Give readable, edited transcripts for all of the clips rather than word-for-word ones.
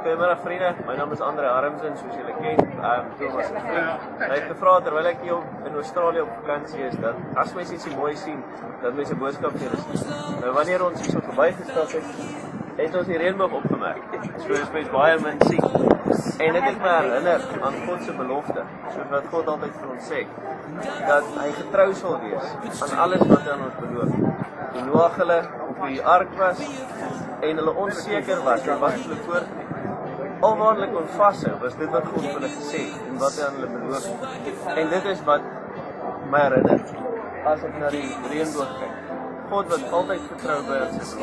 Goeiemiddag vriende, my naam is Andre Harmsen, soos julle ken, Thomas se vriend. Hy het gevra terwyl ek hier in Australië op vakansie is, dat as mens iets mooi sien, dat mens 'n boodskap vir julle stuur. Nou wanneer ons hier so verbygestap het ons die reënboog opgemerk. So is mens baie min sien. En dit het my herinner aan God se belofte, soos wat God altyd vir ons sê, dat hy getrou sal wees aan alles wat hy aan ons beloof. Toe Noag hulle op die ark was en hulle onseker was en wat hulle voorgeneem. Alwaar hulle kon vashou, was dit wat God vir hulle gesê en wat hy aan hulle beloof. En dit is wat my herinner as ek na die reënboog kyk. God wat altyd vertrou by ons is.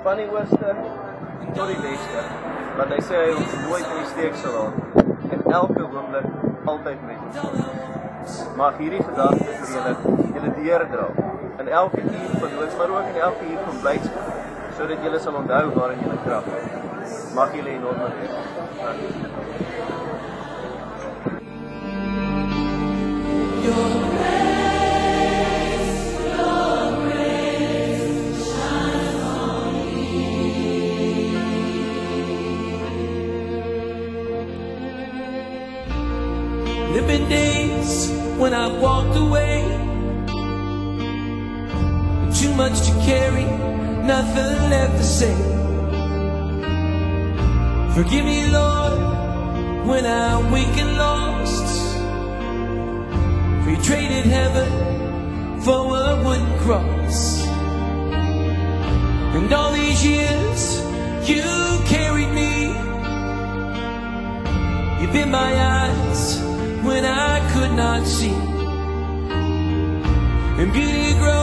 Van die ooste tot die weste, wat hy sê hy ons nooit in die steek sal laat en elke oomblik altyd met ons. Mag hierdie gedagte vir julle deurdra in elke uur van nood, maar ook in elke uur van blydskap, sodat julle sal onthou waarin julle krag is. Mag julle enorme wees. There've been days when I walked away, too much to carry, nothing left to say. Forgive me, Lord, when I'm weak and lost. We traded heaven for a wooden cross. And all these years you carried me. You've been my eyes when I could not see. And beauty grows